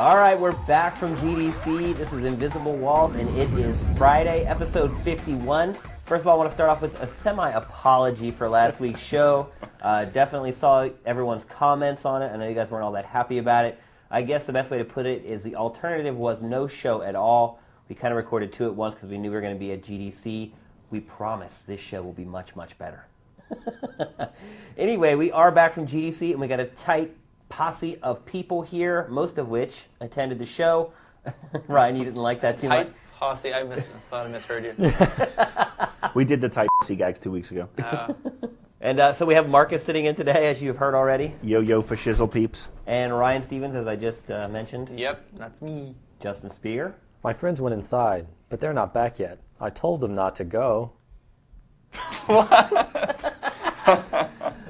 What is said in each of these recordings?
All right, we're back from GDC. This is Invisible Walls, and it is Friday, episode 51. First of all, I want to start off with a semi-apology for last week's show. Definitely saw everyone's comments on it. I know you guys weren't all that happy about it. I guess the best way to put it is the alternative was no show at all. We kind of recorded two at once because we knew we were going to be at GDC. We promise this show will be much, much better. Anyway, we are back from GDC, and we got a tight posse of people here, most of which attended the show. Ryan, you didn't like that too much? Posse, I thought I misheard you. We did the tight posse gags 2 weeks ago. And so we have Marcus sitting in today, as you've heard already. Yo-yo for shizzle peeps. And Ryan Stevens, as I just mentioned. Yep, that's me. Justin Spear. My friends went inside, but they're not back yet. I told them not to go. What?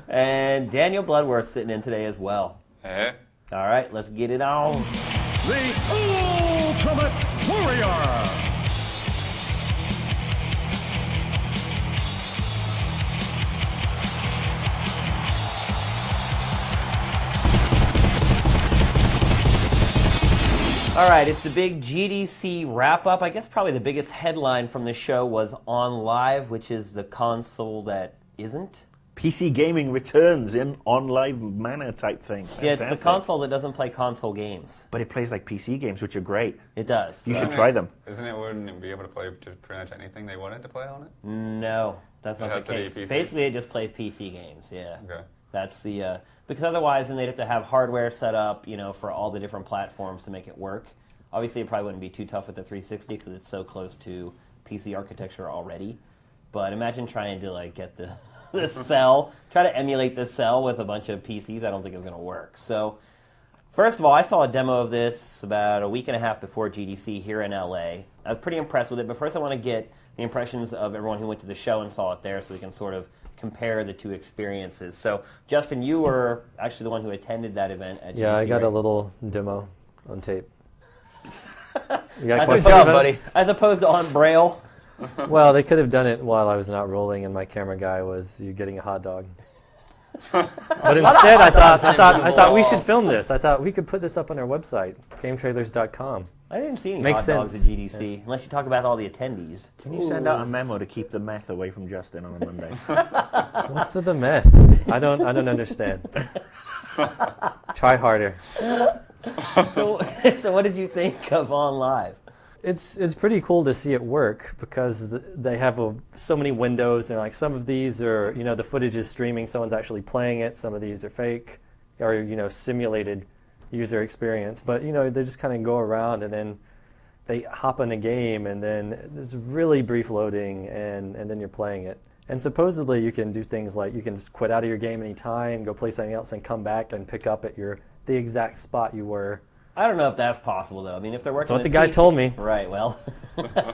And Daniel Bloodworth sitting in today as well. Hey. All right, let's get it on. The Ultimate Warrior! All right, it's the big GDC wrap-up. I guess probably the biggest headline from the show was On Live, which is the console that isn't. PC gaming returns in on-live manner type thing. Yeah, it's the Fantastic. console that doesn't play console games. But it plays like PC games, which are great. It does. You should try them. Wouldn't it be able to play just pretty much anything they wanted to play on it? No, that's It not has the to be case. PC? Basically, it just plays PC games, yeah. Okay. That's the, because otherwise then they'd have to have hardware set up, for all the different platforms to make it work. Obviously, it probably wouldn't be too tough with the 360 because it's so close to PC architecture already. But imagine trying to get the cell, try to emulate the cell with a bunch of PCs. I don't think it's going to work. So, first of all, I saw a demo of this about a week and a half before GDC here in LA. I was pretty impressed with it, but first I want to get the impressions of everyone who went to the show and saw it there so we can sort of compare the two experiences. So, Justin, you were actually the one who attended that event at GDC. Yeah, I got right? a little demo on tape. You got As questions? Good job, about it? buddy. As opposed to on Braille. Well, they could have done it while I was not rolling and my camera guy was you getting a hot dog. But instead, I thought we should film this. I thought we could put this up on our website, GameTrailers.com. I didn't see any Makes hot dogs at sense. GDC, unless you talk about all the attendees. Can you send out a memo to keep the meth away from Justin on a Monday? What's with the meth? I don't understand. Try harder. So what did you think of On Live? It's pretty cool to see it work because they have so many windows and some of these are the footage is streaming, someone's actually playing it, some of these are fake or simulated user experience, but they just kind of go around and then they hop in a game and then there's really brief loading and then you're playing it. And supposedly you can do things like you can just quit out of your game anytime, go play something else and come back and pick up at the exact spot you were. I don't know if that's possible, though. I mean, if they're working That's what with the guy PC told me. Right, well.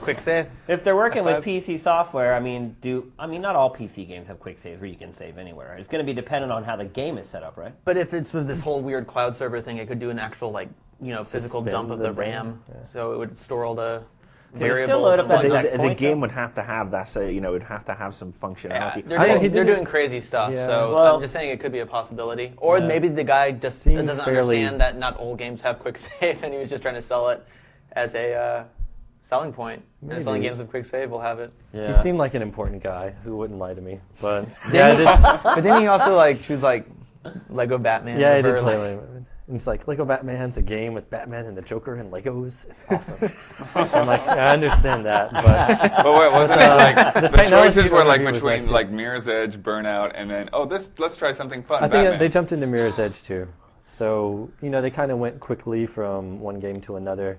Quick save. If they're working with PC software, not all PC games have quick saves where you can save anywhere. It's going to be dependent on how the game is set up, right? But if it's with this whole weird cloud server thing, it could do an actual, physical Suspend dump of the the RAM. RAM. Yeah. So it would store all the Still variables. load up and that whatnot. exact The point, game though. would have to have that, it would have to have some functionality. They're doing crazy stuff, Yeah. so Well- I'm just saying it could be a possibility. Or Yeah. maybe the guy just Seems doesn't fairly- understand that not all games have quick save, and he was just trying to sell it as a selling point. And selling Maybe. games with quick save will have it. Yeah. He seemed like an important guy who wouldn't lie to me, but But then he also choose Lego Batman. yeah, I over, did play Lego Batman. And it's like Lego Batman's a game with Batman and the Joker and Legos. It's awesome. I'm like, I understand that, but But wait, wasn't it the the technology choices were overview was between actually- Mirror's Edge, Burnout, and then let's try something fun. I think Batman. they jumped into Mirror's Edge too. So they kind of went quickly from one game to another.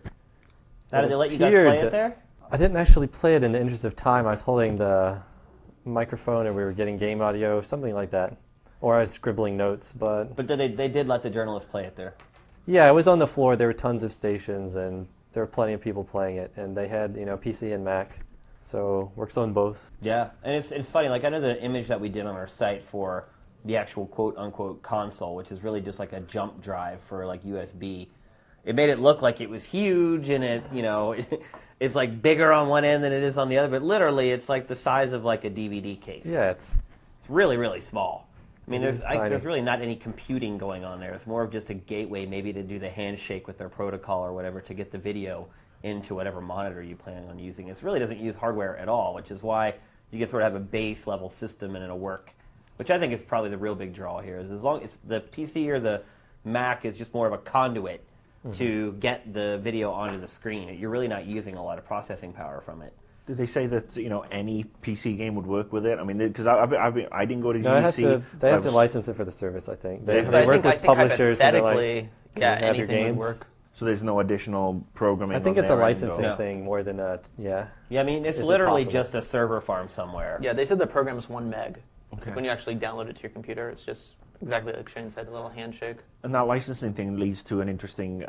Now, did they let you guys appeared play it to- there? I didn't actually play it in the interest of time. I was holding the microphone and we were getting game audio, something like that. Or I was scribbling notes, but But they did let the journalists play it there. yeah, it was on the floor. There were tons of stations and there were plenty of people playing it. And they had, PC and Mac, so works on both. Yeah, and it's funny. I know the image that we did on our site for the actual quote-unquote console, which is really just like a jump drive for USB. It made it look like it was huge, and it, it's bigger on one end than it is on the other. But literally, it's like the size of a DVD case. Yeah, it's It's really, really small. I mean, It is tiny. there's really not any computing going on there. It's more of just a gateway, maybe to do the handshake with their protocol or whatever to get the video into whatever monitor you plan on using. It really doesn't use hardware at all, which is why you can sort of have a base level system and it'll work. Which I think is probably the real big draw here. Is as long as the PC or the Mac is just more of a conduit to get the video onto the screen. You're really not using a lot of processing power from it. Did they say that any PC game would work with it? I mean, because I didn't go to No, GDC. they have to license it for the service, I think. They But work with publishers and they're like, hypothetically, "Can you have your anything would games?" work. So there's no additional programming. I think on it's a their end, licensing or- thing more than a, yeah. Yeah, I mean, it's Is it literally possible? just a server farm somewhere. Yeah, they said the program is 1 meg. Okay. When you actually download it to your computer, it's just exactly like Shane said, a little handshake. And that licensing thing leads to an interesting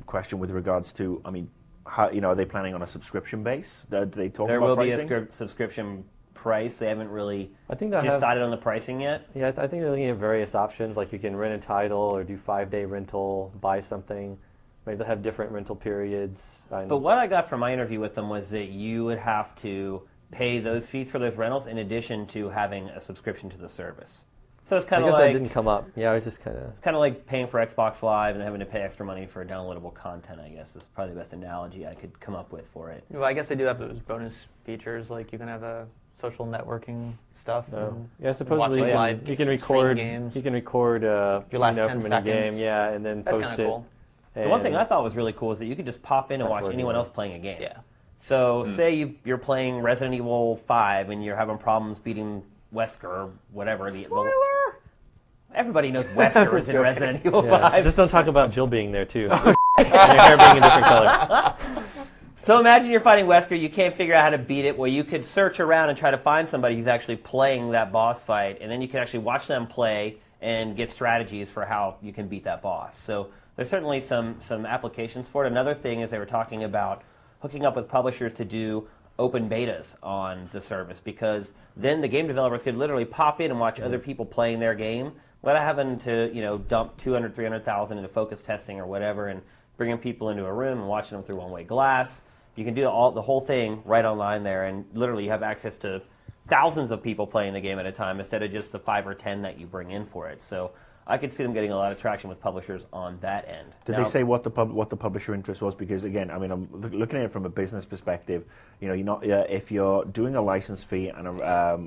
question with regards to, I mean, how are they planning on a subscription base? Do they talk There about will pricing? be a subscription price. They haven't really I think they'll have, decided on the pricing yet. yeah, I think they're looking at various options, like you can rent a title or do 5-day rental, buy something. Maybe they'll have different rental periods. But what I got from my interview with them was that you would have to pay those fees for those rentals in addition to having a subscription to the service. So it's I kind of guess like that didn't come up. Yeah, I was just kind of... it's kind of like paying for Xbox Live and having to pay extra money for downloadable content, I guess, is probably the best analogy I could come up with for it. Well, I guess they do have those bonus features, like you can have a social networking stuff. and Yeah, supposedly watching live you can stream record. games. You can record Your last 10 from any seconds. game, yeah, and then That's post kind it. of cool. The one thing And- I thought was really cool is that you could just pop in and That's watch what it anyone was. else playing a game. Yeah. So say you're playing Resident Evil 5 and you're having problems beating Wesker or whatever. Spoiler! Everybody knows Wesker is in Resident Evil Yeah, 5. just don't talk about Jill being there too. And your hair being a different color. So imagine you're fighting Wesker, you can't figure out how to beat it. Well, you could search around and try to find somebody who's actually playing that boss fight, and then you can actually watch them play and get strategies for how you can beat that boss. So there's certainly some applications for it. Another thing is they were talking about hooking up with publishers to do open betas on the service, because then the game developers could literally pop in and watch other people playing their game without having to dump 200, 300,000 into focus testing or whatever and bringing people into a room and watching them through one-way glass. You can do the whole thing right online there, and literally you have access to thousands of people playing the game at a time instead of just the 5 or 10 that you bring in for it. So I could see them getting a lot of traction with publishers on that end. Did they say what the publisher interest was? Because again, I mean, I'm looking at it from a business perspective. You're not if you're doing a license fee and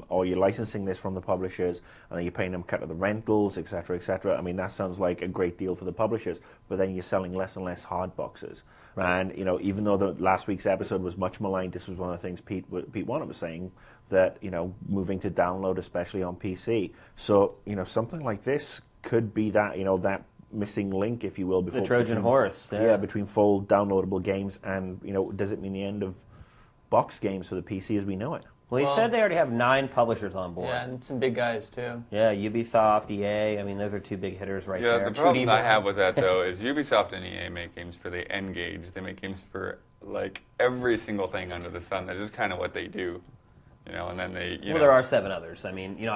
or you're licensing this from the publishers and then you're paying them cut of the rentals, etc., etc. I mean, that sounds like a great deal for the publishers. But then you're selling less and less hard boxes. Right. And even though the last week's episode was much maligned, this was one of the things Pete Warner was saying, that moving to download, especially on PC. So something like this could be that that missing link, if you will, before the Trojan horse. Yeah, between full downloadable games and does it mean the end of box games for the PC as we know it? Well, he said they already have 9 publishers on board. Yeah, and some big guys too. Yeah, Ubisoft, EA. I mean, those are 2 big hitters right Yeah, there. the problem 2D I have with that, though, is Ubisoft and EA make games for the end gauge. They make games for, like, every single thing under the sun. That's just kind of what they do. And then they, Well, there are 7 others. I mean, Yeah.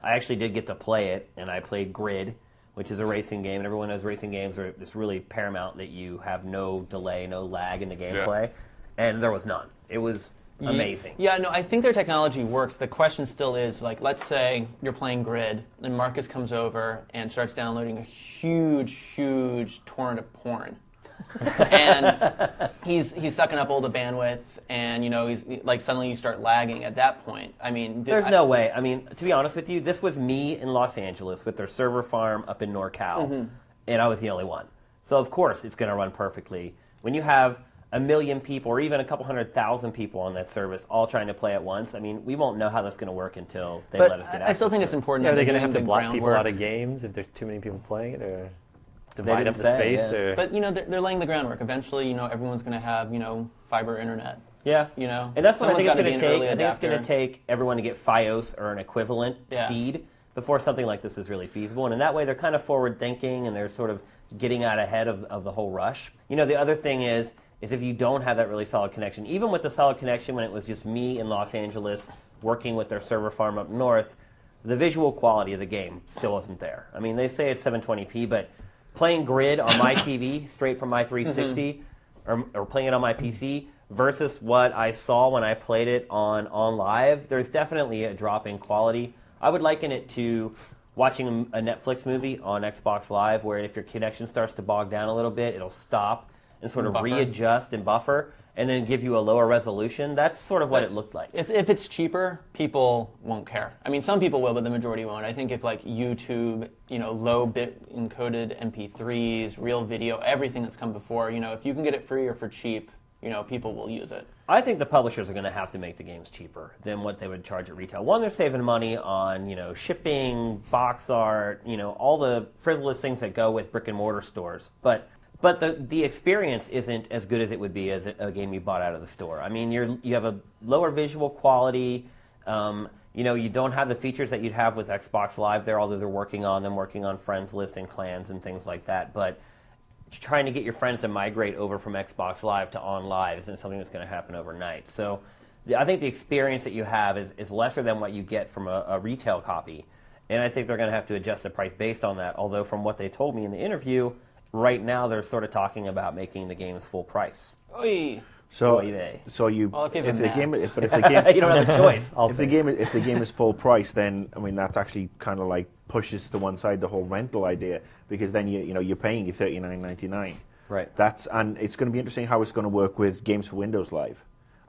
I actually did get to play it, and I played Grid, which is a racing game, and everyone knows racing games are it's really paramount that you have no delay, no lag in the gameplay, and there was none. It was amazing. Yeah, no, I think their technology works. The question still is, like, let's say you're playing Grid, and Marcus comes over and starts downloading a huge torrent of porn. And he's sucking up all the bandwidth, and he's like suddenly you start lagging at that point. I mean, There's no way. I mean, to be honest with you, this was me in Los Angeles with their server farm up in NorCal, and I was the only one. So of course it's going to run perfectly. When you have 1 million people or even a couple 100,000 people on that service all trying to play at once, I mean, we won't know how that's going to work until they let us get access I still think to it's it. important. Yeah, are that they they're going to have to doing the block people groundwork. out of games if there's too many people playing it, or They divide didn't up the say, space? yeah. Or But they're laying the groundwork. Eventually, everyone's going to have fiber internet. Yeah, And that's what I think it's someone's gotta going be to an take. early I think it's going to adapter. take everyone to get FiOS or an equivalent Yeah. speed before something like this is really feasible. And in that way, they're kind of forward thinking and they're sort of getting out ahead of the whole rush. The other thing is if you don't have that really solid connection, even with the solid connection when it was just me in Los Angeles working with their server farm up north, the visual quality of the game still wasn't there. I mean, they say it's 720p, but playing Grid on my TV straight from my 360 or playing it on my PC versus what I saw when I played it on live, there's definitely a drop in quality. I would liken it to watching a Netflix movie on Xbox Live, where if your connection starts to bog down a little bit, it'll stop and sort of Buffer. readjust and buffer, and then give you a lower resolution. That's sort of what it looked like. If it's cheaper, people won't care. I mean, some people will, but the majority won't. I think if like YouTube, low bit encoded MP3s, real video, everything that's come before, if you can get it free or for cheap, people will use it. I think the publishers are going to have to make the games cheaper than what they would charge at retail. One, they're saving money on, shipping, box art, all the frivolous things that go with brick and mortar stores. But the experience isn't as good as it would be as a game you bought out of the store. I mean, you have a lower visual quality. You don't have the features that you'd have with Xbox Live there, although they're working on friends list and clans and things like that. But trying to get your friends to migrate over from Xbox Live to On Live isn't something that's going to happen overnight. So I think the experience that you have is lesser than what you get from a retail copy. And I think they're going to have to adjust the price based on that, although from what they told me in the interview, right now they're sort of talking about making the games full price. Oy. So you Well, if the that. game, but if the game, You don't have a choice. if the game is full price, then I mean that actually kind of like pushes to one side the whole rental idea, because then you're paying your $39.99. Right. And it's going to be interesting how it's going to work with games for Windows Live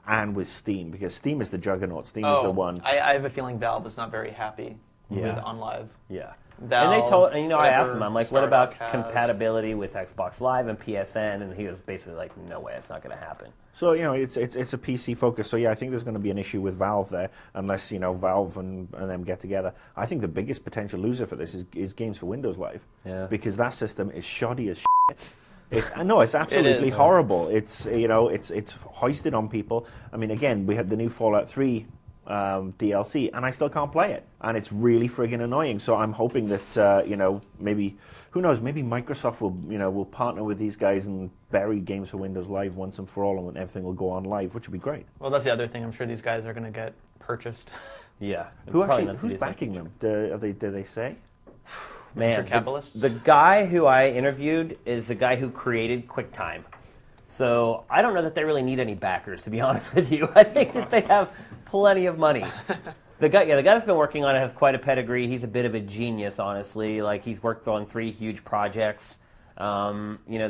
and with Steam, because Steam is the juggernaut. Steam is the one. I have a feeling Valve is not very happy Yeah. with On Live. Yeah. Valve, and they told, I asked whatever him, I'm like, what about Stardock has. compatibility with Xbox Live and PSN? And he was basically like, no way, it's not going to happen. So it's a PC focus. So yeah, I think there's going to be an issue with Valve there, unless Valve and them get together. I think the biggest potential loser for this is games for Windows Live, because that system is shoddy as shit. It's absolutely horrible. It's it's hoisted on people. I mean, again, we had the new Fallout 3 DLC, and I still can't play it, and it's really friggin' annoying. So I'm hoping that maybe, who knows, maybe Microsoft will partner with these guys and bury games for Windows Live once and for all, and everything will go on live, which would be great. Well, that's the other thing. I'm sure these guys are going to get purchased. Yeah. Who's backing them? Do they say? Man, Venture capitalists? the guy who I interviewed is the guy who created QuickTime. So I don't know that they really need any backers, to be honest with you. I think that they have plenty of money. The guy that's been working on it has quite a pedigree. He's a bit of a genius, honestly. Like, he's worked on 3 huge projects. I think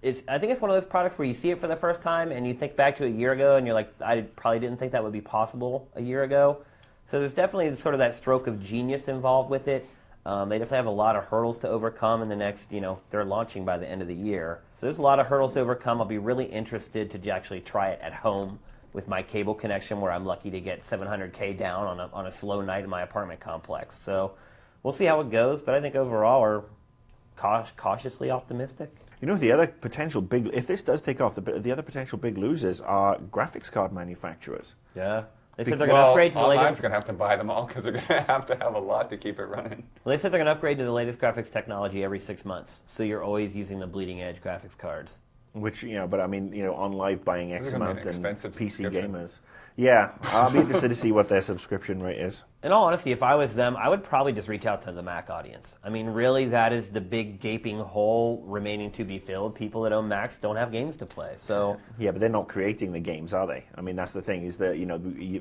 it's one of those products where you see it for the first time and you think back to a year ago and you're like, I probably didn't think that would be possible a year ago. So there's definitely sort of that stroke of genius involved with it. They definitely have a lot of hurdles to overcome in the next, they're launching by the end of the year. So there's a lot of hurdles to overcome. I'll be really interested to actually try it at home with my cable connection, where I'm lucky to get 700K down on a slow night in my apartment complex. So we'll see how it goes, but I think overall we're cautiously optimistic. The other potential if this does take off, the other potential big losers are graphics card manufacturers. Yeah. They said they're going to upgrade to the Online's latest. going to have to buy them all because they're going to have a lot to keep it running. Well, they said they're going to upgrade to the latest graphics technology every 6 months, so you're always using the bleeding edge graphics cards. Which, but I mean, on live buying X This is gonna amount be an and expensive PC subscription. gamers. Yeah, I'll be interested to see what their subscription rate is. In all honesty, if I was them, I would probably just reach out to the Mac audience. I mean, really, that is the big gaping hole remaining to be filled. People that own Macs don't have games to play, so... Yeah, but they're not creating the games, are they? I mean, that's the thing, is that,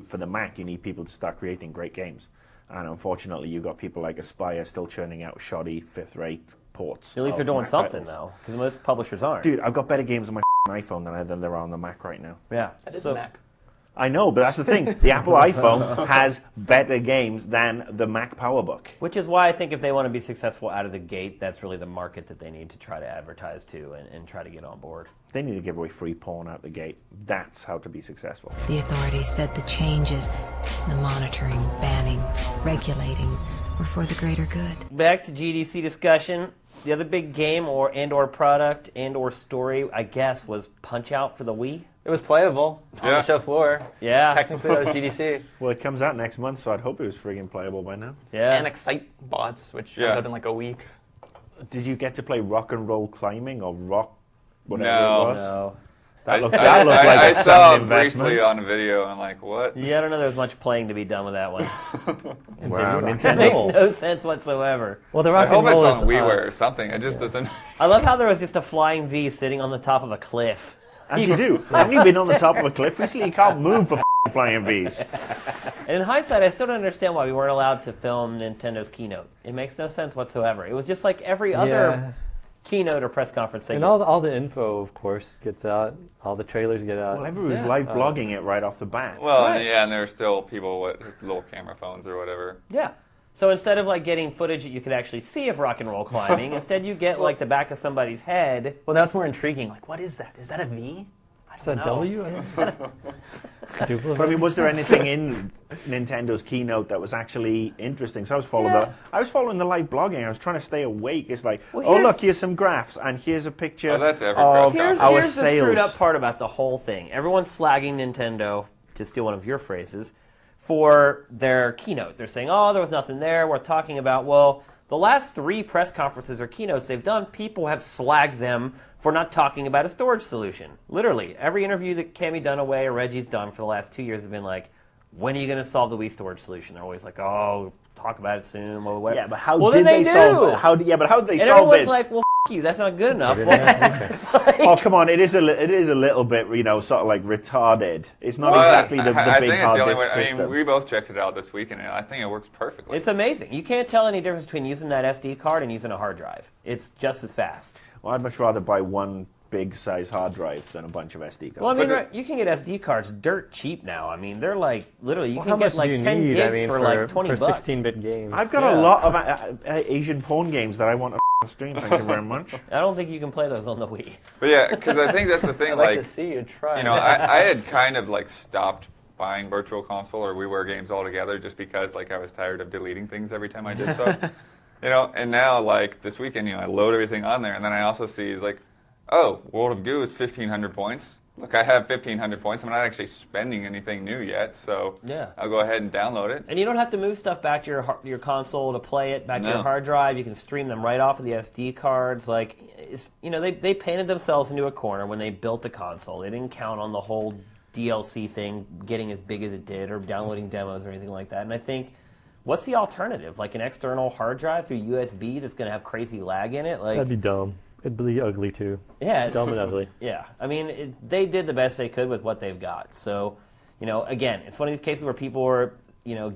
for the Mac, you need people to start creating great games. And unfortunately, you've got people like Aspire still churning out shoddy, fifth-rate ports. At least they're of doing Mac something, titles. though, because most publishers aren't. Dude, I've got better games on my iPhone than there are on the Mac right now. Yeah. That is a Mac. I know, but that's the thing. The Apple iPhone has better games than the Mac PowerBook. Which is why I think if they want to be successful out of the gate, that's really the market that they need to try to advertise to and try to get on board. They need to give away free porn out the gate. That's how to be successful. The authorities said the changes, the monitoring, banning, regulating, were for the greater good. Back to GDC discussion. The other big game or product or story, I guess, was Punch-Out for the Wii. It was playable on the show floor. Yeah. Technically, that was GDC. Well, it comes out next month, so I'd hope it was friggin' playable by now. Yeah. And Excite bots, which comes out in like a week. Did you get to play Rock and Roll Climbing or Rock whatever No. it was? No. That looked like I a saw sound it investment. briefly on a video, and I'm like, what? Yeah, I don't know there's much playing to be done with that one. Wow, It makes Nintendo. no sense whatsoever. Well, the I rock hope and it's roll on is WiiWare or something. It just doesn't... I love how there was just a flying V sitting on the top of a cliff. As you do. Haven't you been on the top of a cliff recently? You can't move for flying beast. And in hindsight, I still don't understand why we weren't allowed to film Nintendo's keynote. It makes no sense whatsoever. It was just like every other keynote or press conference thing. And all the info, of course, gets out. All the trailers get out. Well, everybody's live blogging it right off the bat. Well, Right. yeah, and there's still people with little camera phones or whatever. Yeah. So instead of like getting footage that you could actually see of rock and roll climbing, instead you get like the back of somebody's head. Well, that's more intriguing. Like, what is that? Is that a V? Is that W? I don't know. But I mean, was there anything in Nintendo's keynote that was actually interesting? So I was following the live blogging. I was trying to stay awake. It's like, Well, look, here's some graphs, and here's a picture Oh, that's every of press conference. our Here's the screwed sales. up part about the whole thing. Everyone's slagging Nintendo, to steal one of your phrases, for their keynote. They're saying, oh, there was nothing there. We're talking about, well, the last 3 press conferences or keynotes they've done, people have slagged them for not talking about a storage solution. Literally, every interview that Cammie Dunaway or Reggie's done for the last 2 years have been like, when are you going to solve the Wii storage solution? They're always like, oh, talk about it soon. Or whatever. Yeah, but how well, did then they solve it? How did they and solve everyone's it? like, well, f*** you, that's not good enough. Oh, come on, it is a little bit, sort of like retarded. It's not Well, exactly the I big think it's hard the only disk way. I system. mean, we both checked it out this weekend, and I think it works perfectly. It's amazing. You can't tell any difference between using that SD card and using a hard drive. It's just as fast. Well, I'd much rather buy one big size hard drive than a bunch of SD cards. Well, I mean, But right, you can get SD cards dirt cheap now. I mean, they're like, literally, you Well, can how get much like do you 10 need? gigs I mean, for like 20 for bucks. 16-bit games. I've got a lot of Asian porn games that I want to stream. Thank you very much. I don't think you can play those on the Wii. But yeah, because I think that's the thing. I'd like to see you try. You know, I had kind of like stopped buying Virtual Console or WiiWare games altogether just because like I was tired of deleting things every time I did so. And now like this weekend, I load everything on there, and then I also see like, oh, World of Goo is 1,500 points. Look, I have 1,500 points. I'm not actually spending anything new yet, so Yeah. I'll go ahead and download it. And you don't have to move stuff back to your console to play it, back to No. your hard drive. You can stream them right off of the SD cards. Like, they painted themselves into a corner when they built the console. They didn't count on the whole DLC thing getting as big as it did or downloading demos or anything like that. And I think, what's the alternative? Like an external hard drive through USB that's going to have crazy lag in it? Like, That'd be dumb. It'd be ugly, too. yeah, it's, Dumb and ugly. Yeah, I mean, they did the best they could with what they've got. So, again, it's one of these cases where people are,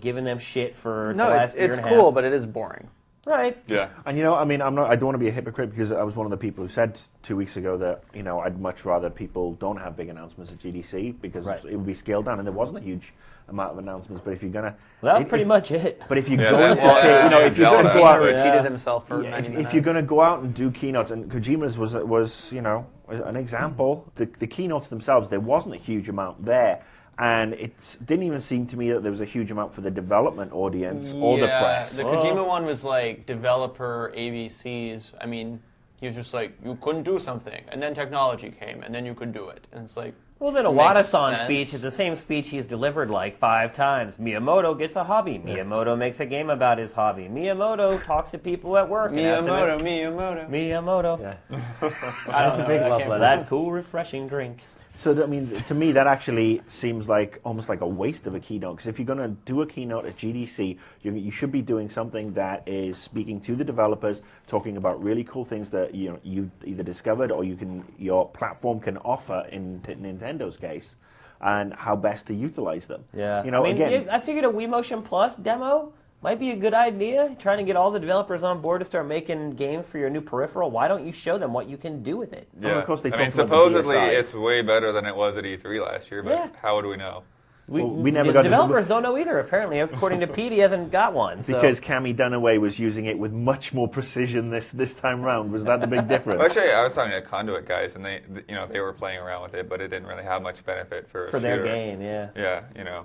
giving them shit for the no, last year it's and a cool, half. but it is boring. Right. Yeah. And I mean, I don't want to be a hypocrite because I was one of the people who said 2 weeks ago that I'd much rather people don't have big announcements at GDC because Right. it would be scaled down, and there wasn't a huge amount of announcements. But if you're gonna, Well, that was pretty much it. But if you're Yeah, going that- to well, take, yeah, if you're going to Zelda. go out, Repeated himself for yeah, 90 if minutes. you're going to go out and do keynotes, and Kojima's was an example. The keynotes themselves, there wasn't a huge amount there. And it didn't even seem to me that there was a huge amount for the development audience or the press. The Kojima one was like developer ABCs. I mean, he was just like, you couldn't do something, and then technology came, and then you could do it. And it's like, Well, then a makes Wada-san sense. speech is the same speech he's delivered like 5 times. Miyamoto gets a hobby. Miyamoto makes a game about his hobby. Miyamoto talks to people at work. and asks them Miyamoto. Miyamoto. Yeah. That's a big love came for that cool, refreshing drink. So, I mean, to me, that actually seems like almost like a waste of a keynote. Because if you're going to do a keynote at GDC, you should be doing something that is speaking to the developers, talking about really cool things that you've either discovered or your platform can offer in Nintendo's case, and how best to utilize them. Yeah. I mean, again, I figured a Wii Motion Plus demo might be a good idea. Trying to get all the developers on board to start making games for your new peripheral. Why don't you show them what you can do with it? Well, of course they I mean, talked about the supposedly DSi. it's way better than it was at E3 last year, but Yeah. how would we know? we never the got to- developers don't know either. Apparently, according to Pete, he hasn't got one. So. because Cammie Dunaway was using it with much more precision this time round. Was that the big difference? Actually, I was talking to CONDUIT guys, and they were playing around with it, but it didn't really have much benefit for a their shooter. game, yeah. Yeah,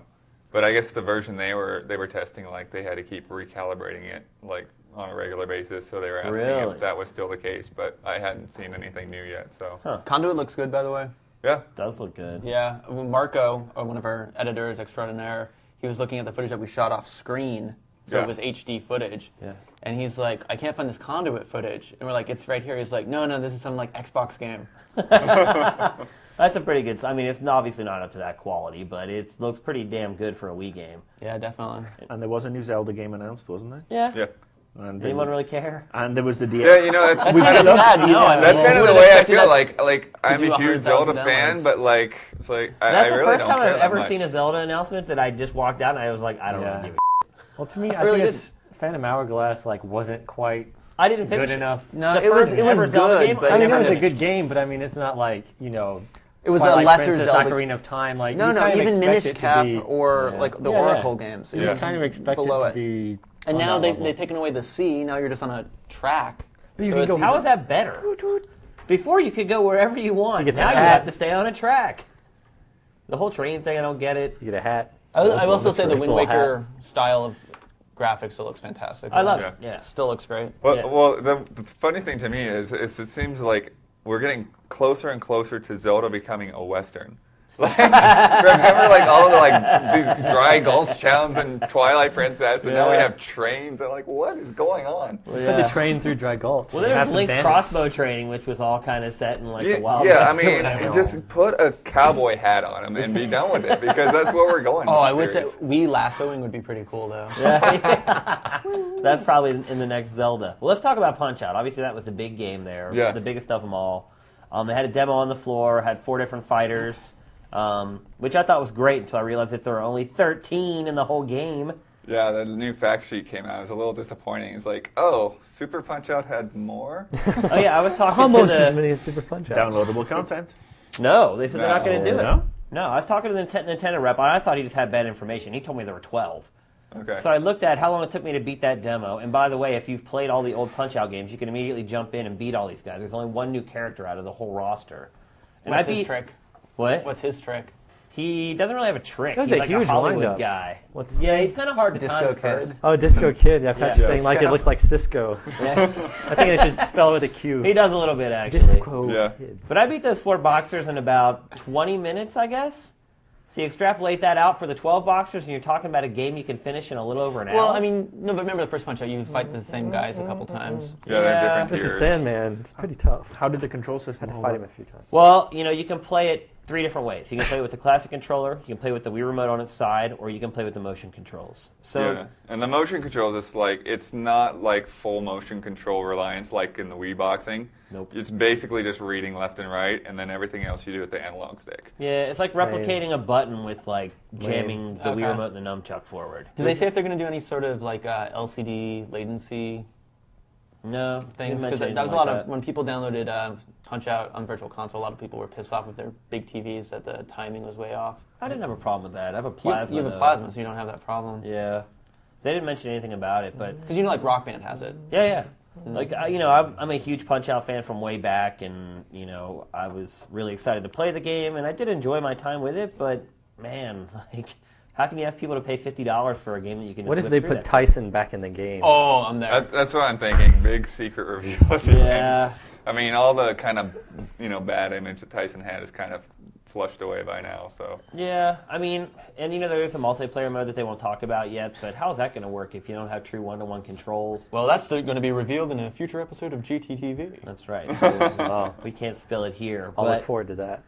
But I guess the version they were testing, like they had to keep recalibrating it like on a regular basis, so they were asking Really? if that was still the case, but I hadn't seen anything new yet. So Conduit looks good, by the way. yeah, Does look good. Yeah, well, Marco, one of our editors extraordinaire, he was looking at the footage that we shot off screen, so Yeah. it was HD footage. Yeah. And he's like, I can't find this Conduit footage. And we're like, it's right here. He's like, no, this is some like Xbox game. That's a pretty good. I mean, it's obviously not up to that quality, but it looks pretty damn good for a Wii game. Yeah, definitely. And there was a new Zelda game announced, wasn't there? Yeah. yeah. And Anyone really care? And there was the Yeah, you know, it's That's kind kind of of sad. You know, that's kind of the way I feel. Like I'm do a huge 100,000 Zelda fan, downloads. but like it's like I That's the really first don't time care I've that ever much. seen a Zelda announcement that I just walked out and I was like, I don't Yeah. really give a Well, to me, I really think it's Phantom Hourglass like wasn't quite I didn't finish good it. enough. No, The it was first it was ever Zelda good, game, but I I mean, it never was a finished. good game, but I mean, it's not like it was Twilight a lesser Princess, Zelda. Ocarina of Time. Like No, you no, kind of even expect Minish it to Cap be- or yeah. like the Yeah, Oracle yeah. games. You It just was kind of expect it below to it. be. And on now that level. they've taken away the sea. Now you're just on a track. But you So can it's- go- How is that better? Before you could go wherever you want. You get to Now you hat. have to stay on a track. The whole train thing, I don't get it. You get a hat. I will also say the Nice Wind little hat. Waker style of graphics still looks fantastic. I love Yeah. it. Yeah. Still looks great. Well, Yeah. well, the funny thing to me is it seems like we're getting closer and closer to Zelda becoming a Western. Like, remember, like all of the these dry gulch towns in Twilight Princess, and now we Yeah. have trains. And like, what is going on? Well, Put yeah. the train through Dry Gulch. Well, and have there's some Link's bandits. crossbow training, which was all kind of set in like Yeah, the Wild yeah, I West or mean, whatever. just put a cowboy hat on him and be done with it because that's what we're going. Oh, with I would say series. Wii lassoing would be pretty cool though. That's probably in the next Zelda. Well, let's talk about Punch-Out. Obviously, that was the big game there. Yeah. The biggest of them all. They had a demo on the floor, had 4 different fighters, which I thought was great until I realized that there were only 13 in the whole game. Yeah, the new fact sheet came out. It was a little disappointing. It's like, oh, Super Punch-Out had more? Oh, yeah, I was talking Almost to as the... many as Super Punch Out. Downloadable content. No, they said they're not going to do it. No? No, I was talking to the Nintendo rep, and I thought he just had bad information. He told me there were 12. Okay. So I looked at how long it took me to beat that demo. And by the way, if you've played all the old Punch-Out games, you can immediately jump in and beat all these guys. There's only one new character out of the whole roster. And What's I his beat... trick? What? What's his trick? He doesn't really have a trick. That's He's a like huge a Hollywood wind-up. guy. What's his yeah, name? he's kind of hard to Disco time at Kid. first. Oh, Disco Kid. I've had Yeah. you saying like it looks like Cisco. Yeah. I think I should spell it with a Q. He does a little bit, actually. Disco Yeah. Kid. But I beat those 4 boxers in about 20 minutes, I guess. So you extrapolate that out for the 12 boxers, and you're talking about a game you can finish in a little over an hour. Well, I mean, no, but remember the first Punch Out, you fight the same guys a couple times. Yeah, they're different Mr. tiers. Sandman. It's pretty tough. How did the control system Had to hold fight up? him a few times. Well, you can play it 3 different ways. You can play it with the classic controller, you can play with the Wii remote on its side, or you can play with the motion controls. So Yeah, and the motion controls, it's not like full motion control reliance like in the Wii boxing. Nope. It's basically just reading left and right, and then everything else you do with the analog stick. yeah, it's like replicating a button with like jamming the Okay. Wii remote and the nunchuck forward. Did they say if they're going to do any sort of like LCD latency No, things? didn't Because mention that was a anything lot like of, when people downloaded Punch Out on Virtual Console, a lot of people were pissed off with their big TVs that the timing was way off. I didn't have a problem with that. I have a You, plasma. you have a though. plasma, so you don't have that problem. Yeah, they didn't mention anything about it, but Because like Rock Band has it. yeah. Like I'm a huge Punch-Out fan from way back, and I was really excited to play the game, and I did enjoy my time with it. But man, like, how can you ask people to pay $50 for a game that you can? What just if whip they through put that Tyson back in the game? Oh, I'm there. That's what I'm thinking. Big secret review of the Yeah. game. I mean, all the kind of bad image that Tyson had is kind of flushed away by now. So Yeah, I mean, and there's a multiplayer mode that they won't talk about yet. But how is that going to work if you don't have true one-to-one controls? Well, that's going to be revealed in a future episode of GTTV. That's right. So, Oh, we can't spill it here. I'll look But forward to that.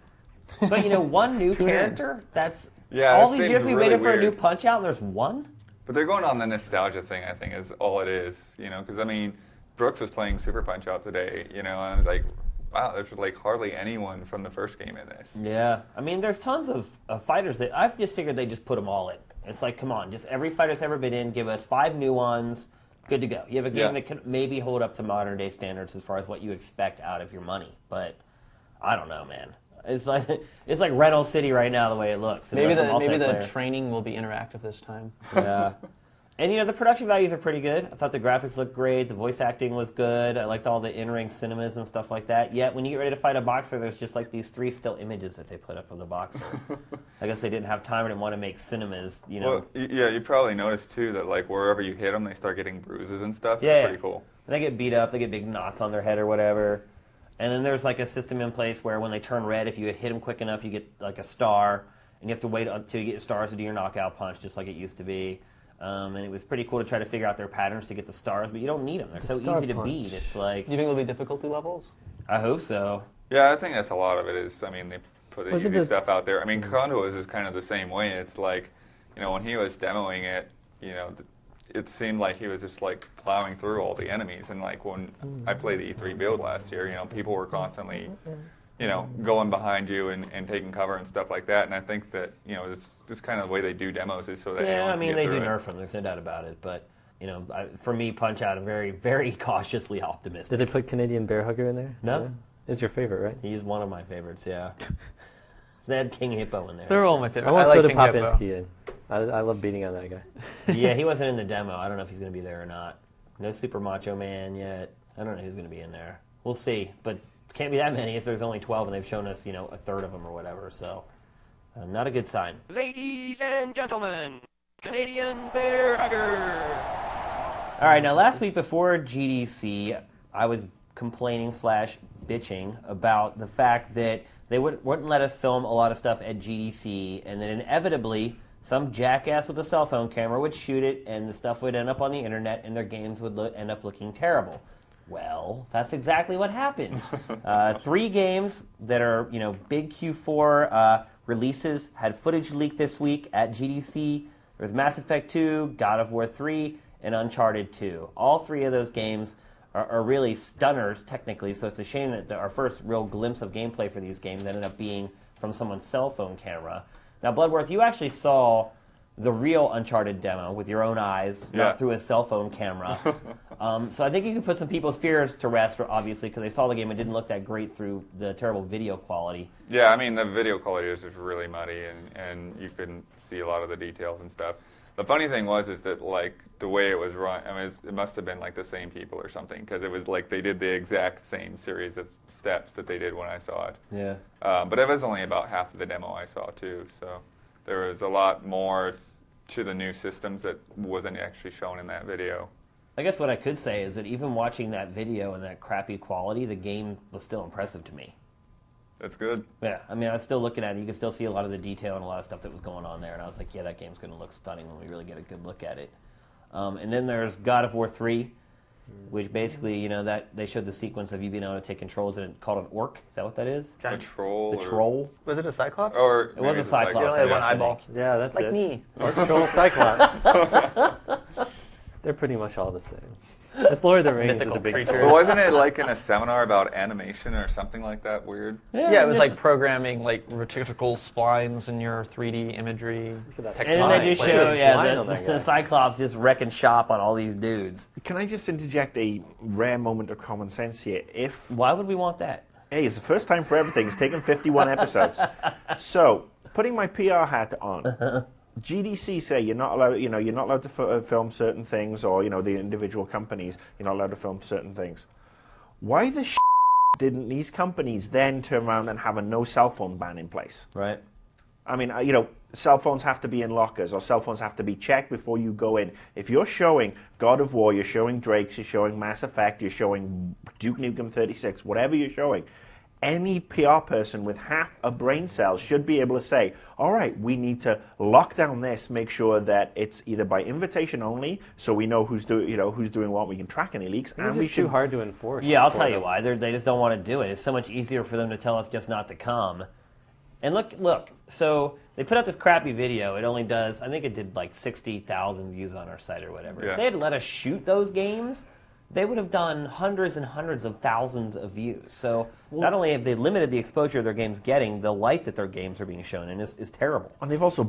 one new character. That's Yeah, all that these seems years we really waited for a new weird. Punch-Out, and there's one. But they're going on the nostalgia thing, I think, is all it is. Because I mean, Brooks was playing Super Punch Out today. And I was like, wow, there's like hardly anyone from the first game in this. Yeah, I mean, there's tons of fighters that I've just figured they just put them all in. It's like, come on, just every fighter's ever been in, give us 5 new ones, good to go. You have a game Yeah. that can maybe hold up to modern day standards as far as what you expect out of your money, but I don't know, man. It's like Rental City right now the way it looks. Maybe the multiplayer. training will be interactive this time. Yeah. And the production values are pretty good. I thought the graphics looked great. The voice acting was good. I liked all the in-ring cinemas and stuff like that. Yet when you get ready to fight a boxer, there's just like these 3 still images that they put up of the boxer. I guess they didn't have time or didn't want to make cinemas, Well, yeah, you probably noticed too that like wherever you hit them, they start getting bruises and stuff. Yeah. It's pretty cool. They get beat up. They get big knots on their head or whatever. And then there's like a system in place where when they turn red, if you hit them quick enough, you get like a star, and you have to wait until you get your stars to do your knockout punch, just like it used to be. And it was pretty cool to try to figure out their patterns to get the stars, but you don't need them. They're so star easy to punch. beat. It's like, Do you think there'll be difficulty levels? I hope so. Yeah, I think that's a lot of it is, I mean, they put the Was it easy the- stuff out there. I mean, CONDUIT is kind of the same way. It's like, when he was demoing it, it seemed like he was just like plowing through all the enemies. And like when I played the E3 build last year, you know, people were constantly, you know, going behind you and taking cover and stuff like that. And I think that, you know, it's just kind of the way they do demos is so that Yeah, anyone I can mean, get they through do it. nerf them. There's no doubt about it. But, you know, for me, Punch-Out, I'm very, very cautiously optimistic. Did they put Canadian Bear Hugger in there? No. Yeah. It's your favorite, right? He's one of my favorites, yeah. They had King Hippo in there. They're all my favorite. I want like Soda King Hippo. Popinski in. I love beating on that guy. Yeah, he wasn't in the demo. I don't know if he's going to be there or not. No Super Macho Man yet. I don't know who's going to be in there. We'll see. But can't be that many if there's only 12 and they've shown us, you know, a third of them or whatever. So, not a good sign. Ladies and gentlemen, Canadian Bear Hugger. All right, now last week before GDC, I was complaining / bitching about the fact that they wouldn't let us film a lot of stuff at GDC, and then inevitably some jackass with a cell phone camera would shoot it, and the stuff would end up on the internet, and their games would end up looking terrible. Well, that's exactly what happened. 3 games that are, you know, big Q4 releases had footage leaked this week at GDC. There was Mass Effect 2, God of War 3, and Uncharted 2. All 3 of those games are really stunners, technically, so it's a shame that our first real glimpse of gameplay for these games ended up being from someone's cell phone camera. Now, Bloodworth, you actually saw the real Uncharted demo with your own eyes, not through a cell phone camera. So I think you can put some people's fears to rest, obviously, because they saw the game and didn't look that great through the terrible video quality. Yeah, I mean, the video quality was just really muddy, and you couldn't see a lot of the details and stuff. The funny thing is that, like, the way it was run, I mean, it must have been, like, the same people or something, because it was, like, they did the exact same series of steps that they did when I saw it. Yeah. But it was only about half of the demo I saw, too, so there was a lot more to the new systems that wasn't actually shown in that video. I guess what I could say is that even watching that video in that crappy quality, the game was still impressive to me. That's good. Yeah, I mean, I was still looking at it. You could still see a lot of the detail and a lot of stuff that was going on there. And I was like, yeah, that game's going to look stunning when we really get a good look at it. And then there's God of War 3, which basically, you know, that they showed the sequence of you being able to take controls and called an orc. Is that what that is? A troll. The troll? Was it a Cyclops? Or It was a Cyclops. They only had one I think. eyeball. Yeah, that's Like it. me. Orc Troll Cyclops. They're pretty much all the same. It's Lord of the Rings with Mythical the big creatures. But wasn't it like in a seminar about animation or something like that weird? Yeah, it was like programming like reticle splines in your 3D imagery. at that And then they just Look at show, this yeah, line on that guy. the Cyclops just wrecking shop on all these dudes. Can I just interject a rare moment of common sense here? Why would we want that? Hey, it's the first time for everything. It's taken 51 episodes. So, putting my PR hat on, GDC say you're not allowed, you're not allowed to film certain things, or, the individual companies, you're not allowed to film certain things. Why the didn't these companies then turn around and have a no cell phone ban in place? Right. I mean, cell phones have to be in lockers, or cell phones have to be checked before you go in. If you're showing God of War, you're showing Drake's, you're showing Mass Effect, you're showing Duke Nukem 36, whatever you're showing, any PR person with half a brain cell should be able to say, all right, we need to lock down this, make sure that it's either by invitation only, so we know who's doing what, we can track any leaks. It's just too hard to enforce. Yeah, I'll for tell you them. why. They just don't want to do it. It's so much easier for them to tell us just not to come. And look. So they put out this crappy video. It only does, I think it did like 60,000 views on our site or whatever. Yeah. If they had let us shoot those games, they would have done hundreds and hundreds of thousands of views. So not only have they limited the exposure their games getting, the light that their games are being shown in is terrible. And they've also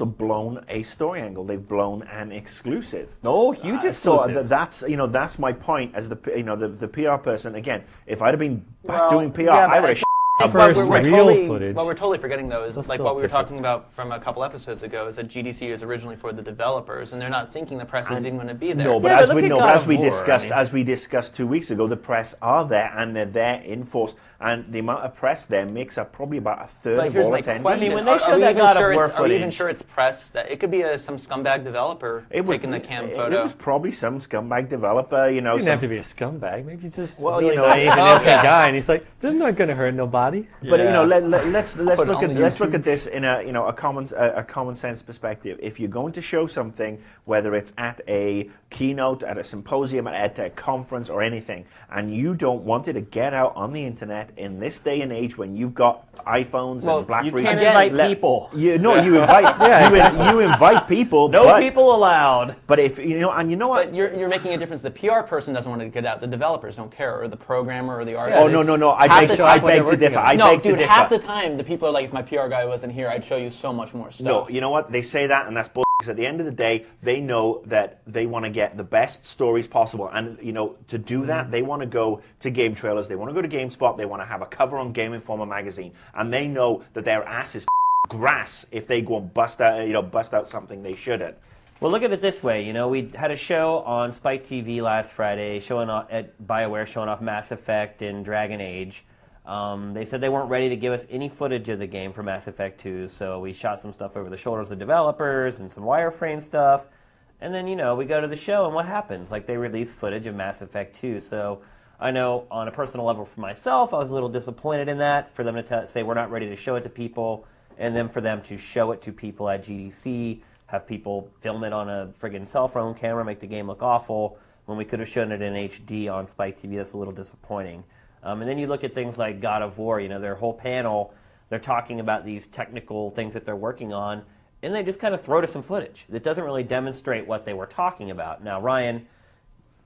blown a story angle. They've blown an exclusive. Oh, huge exclusives. So that's my point as the PR person. Again, if I'd have been back doing PR, yeah, I would have. First we're real totally, footage. What we're totally forgetting, though, is That's like still what we were official. talking about from a couple episodes ago, is that GDC is originally for the developers, and they're not thinking the press isn't even going to be there. No, but Yeah, but as look we at know, God as of we War, discussed, I mean- as we discussed 2 weeks ago, the press are there and they're there in force, and the amount of press there makes up probably about a third But of here's all my attendees. question: when they are showed we that even God of sure War are we even footage- sure it's press? That it could be some scumbag developer taking the cam photo. It was probably some scumbag developer, He didn't have to be a scumbag. Maybe he's just Well, a really you know, naive and okay. innocent guy, and he's like, "This is not going to hurt nobody." Illuminati. But Yeah. let's look on at this in a common sense perspective. If you're going to show something, whether it's at a keynote, at a symposium, at a conference, or anything, and you don't want it to get out on the internet in this day and age when you've got iPhones and You Blackberries, can't invite people. You invite you invite people. No people allowed. But if and you know what? But you're making a difference. The PR person doesn't want it to get out. The developers don't care, or the programmer, or the artist. Oh no! I beg to differ. Half the time the people are like, if my PR guy wasn't here, I'd show you so much more stuff. No, you know what? They say that, and that's bullshit. Because at the end of the day, they know that they want to get the best stories possible, and to do that, they want to go to GameTrailers, they want to go to GameSpot, they want to have a cover on Game Informer magazine, and they know that their ass is grass if they go and bust out something they shouldn't. Well, look at it this way. We had a show on Spike TV last Friday, at BioWare, showing off Mass Effect and Dragon Age. They said they weren't ready to give us any footage of the game for Mass Effect 2, so we shot some stuff over the shoulders of developers and some wireframe stuff. And then, we go to the show, and what happens? Like, they release footage of Mass Effect 2. So I know on a personal level for myself, I was a little disappointed in that, for them to say we're not ready to show it to people, and then for them to show it to people at GDC, have people film it on a friggin' cell phone camera, make the game look awful, when we could have shown it in HD on Spike TV. That's a little disappointing. And then you look at things like God of War, their whole panel, they're talking about these technical things that they're working on, and they just kind of throw to some footage that doesn't really demonstrate what they were talking about. Now, Ryan,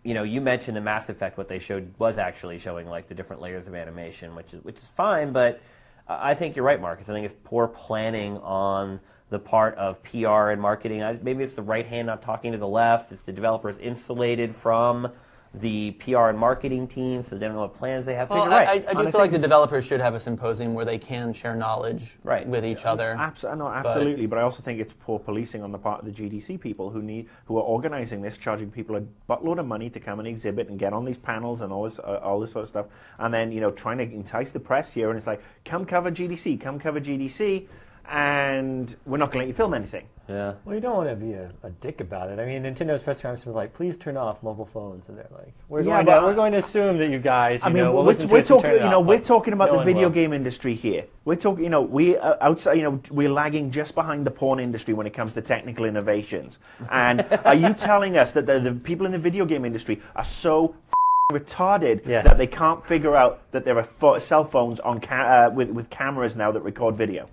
you mentioned the Mass Effect, what they showed was actually showing like the different layers of animation, which is fine, but I think you're right, Marcus. I think it's poor planning on the part of PR and marketing. Maybe it's the right hand not talking to the left. It's the developers insulated from the PR and marketing team, so they don't know what plans they have. Well, right. I do feel like the developers should have a symposium where they can share knowledge with each other. Absolutely, but I also think it's poor policing on the part of the GDC people who are organizing this, charging people a buttload of money to come and exhibit and get on these panels and all this sort of stuff, and then trying to entice the press here, and it's like, come cover GDC, and we're not going to let you film anything. Yeah. Well, you don't want to be a dick about it. I mean, Nintendo's press conference was like, please turn off mobile phones, and they're like, we're going to assume that you guys, we're talking about the video game industry here. We're talking, we're lagging just behind the porn industry when it comes to technical innovations. And are you telling us that the people in the video game industry are so retarded that they can't figure out that there are cell phones on with cameras now that record video?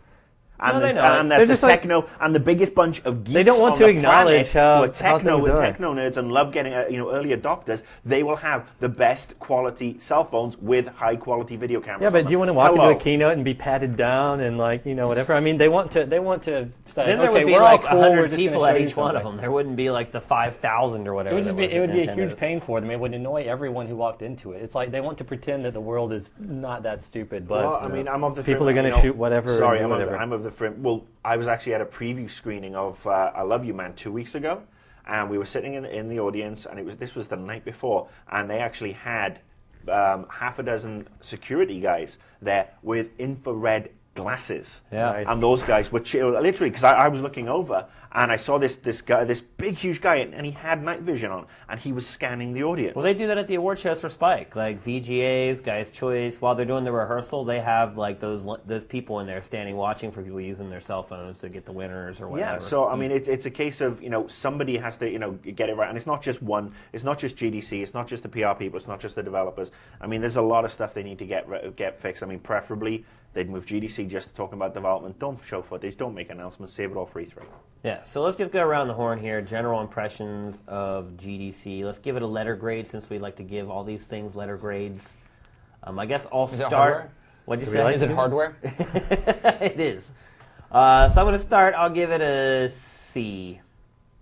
And the biggest bunch of geeks they don't want on to the acknowledge planet how techno nerds and love getting early adopters. They will have the best quality cell phones with high quality video cameras. Yeah, but do you want to walk into a keynote and be patted down and whatever? I mean, they want to say, then there would be we're like all cool, 100 people at each one of them. There wouldn't be like the 5,000 or whatever. It would be a huge pain for them. It would annoy everyone who walked into it. It's like they want to pretend that the world is not that stupid, but I'm of the people are going to shoot whatever. Sorry, whatever. I'm of the frame. Well, I was actually at a preview screening of I Love You Man 2 weeks ago, and we were sitting in the audience, and this was the night before, and they actually had half a dozen security guys there with infrared glasses. Yeah. Nice. And those guys were literally, because I was looking over and I saw this guy, this big huge guy, and he had night vision on, and he was scanning the audience. Well, they do that at the award shows for Spike, like VGAs, Guys' Choice. While they're doing the rehearsal, they have like those people in there standing watching for people using their cell phones to get the winners or whatever. Yeah, so I mean, it's a case of somebody has to get it right, and it's not just one. It's not just GDC. It's not just the PR people. It's not just the developers. I mean, there's a lot of stuff they need to get fixed. I mean, preferably they'd move GDC just to talk about development. Don't show footage. Don't make announcements. Save it all for E3. Yeah, so let's just go around the horn here. General impressions of GDC. Let's give it a letter grade since we like to give all these things letter grades. I guess I'll start. What'd you say? Is it hardware? It is. So I'm going to start. I'll give it a C.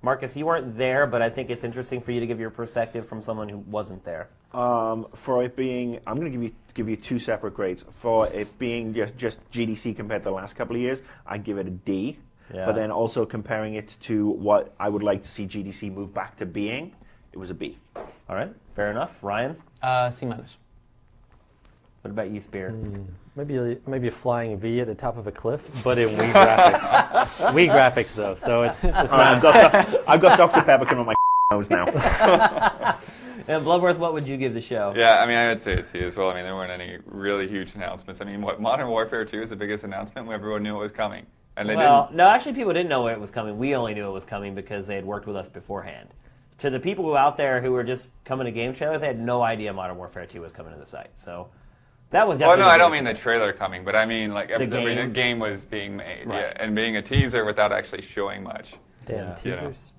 Marcus, you weren't there, but I think it's interesting for you to give your perspective from someone who wasn't there. For it being, I'm going to give you two separate grades. For it being just GDC compared to the last couple of years, I'd give it a D. Yeah. But then also comparing it to what I would like to see GDC move back to being, it was a B. All right, fair enough. Ryan? C-. What about you, Spear? Maybe a flying V at the top of a cliff, but in Wii graphics. Wii graphics, though, so it's not. I've got Dr. Pepper coming on my nose now. And Bloodworth, what would you give the show? Yeah, I mean, I would say a C as well. I mean, there weren't any really huge announcements. I mean, Modern Warfare 2 is the biggest announcement when everyone knew it was coming. And they didn't. No, actually, people didn't know it was coming. We only knew it was coming because they had worked with us beforehand. To the people who out there who were just coming to GameTrailers, they had no idea Modern Warfare 2 was coming to the site. So that was definitely. Well, no, I don't mean the trailer coming, but I mean like The the game was being made, Right. yeah, and being a teaser without actually showing much. Damn Yeah. teasers.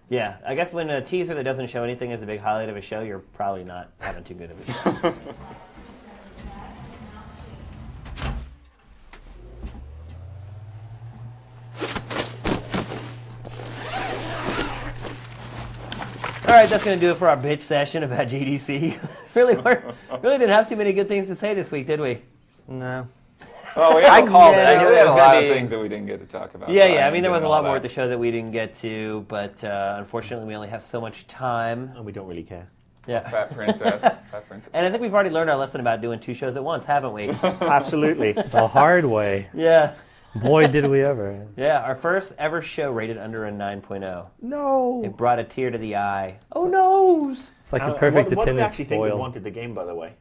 Yeah, I guess when a teaser that doesn't show anything is a big highlight of a show, you're probably not having too good of a show. All right, that's going to do it for our bitch session about GDC. really didn't have too many good things to say this week, did we? No. Oh, I called it. Yeah. I knew we it had was a lot going of to be. things that we didn't get to talk about. Yeah. I mean, there was a and lot all more that. at the show that we didn't get to, but unfortunately, we only have so much time. And we don't really care. Yeah. Fat Princess. Fat Princess. And I think we've already learned our lesson about doing 2 shows at once, haven't we? Absolutely. The hard way. Yeah. Boy, did we ever. Yeah, our first ever show rated under a 9.0. No. It brought a tear to the eye. Oh, noes! It's like a perfect what do we attendance actually think we spoil. wanted the game, by the way?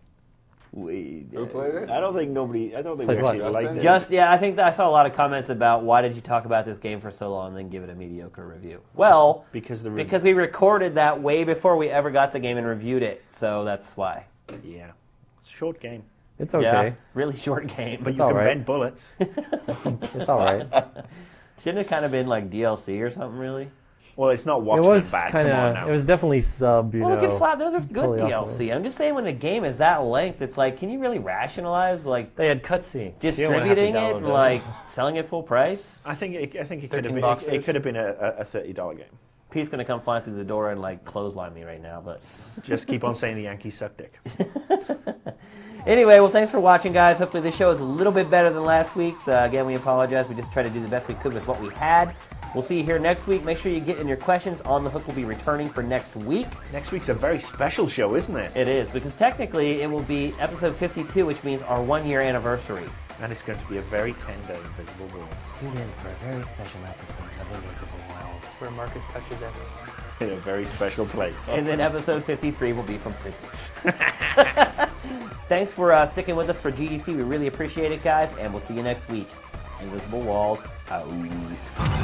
Who played it? I don't think we Played what? actually liked it. I think that I saw a lot of comments about why did you talk about this game for so long and then give it a mediocre review. Well, Because we recorded that way before we ever got the game and reviewed it, so that's why. Yeah. It's a short game. It's okay. Yeah, really short game. But It's you can all right. bend bullets. It's all right. Shouldn't it kind of been like DLC or something, really? Well, it's not It Watchmen was bad. kind Come on of. now. It was definitely sub. You Well, look know. at Flat. There's good totally off the DLC. I'm just saying when a game is that length, it's like, can you really rationalize like They had cutscenes. distributing it and like selling it full price? I think it could have 13 been. boxes. It could have been a $30 game. Pete's gonna come flying through the door and like clothesline me right now, but Just keep on saying the Yankees suck dick. anyway, well, thanks for watching, guys. Hopefully this show is a little bit better than last week's. Again, we apologize. We just tried to do the best we could with what we had. We'll see you here next week. Make sure you get in your questions. On the Hook will be returning for next week. Next week's a very special show, isn't it? It is, because technically it will be episode 52, which means our 1-year anniversary. And it's going to be a very tender Invisible World. Tune in for a very special episode of Invisible Worlds. Where Marcus touches everything. In a very special place. And then episode 53 will be from prison. Thanks for sticking with us for GDC. We really appreciate it, guys, and we'll see you next week. Invisible World out.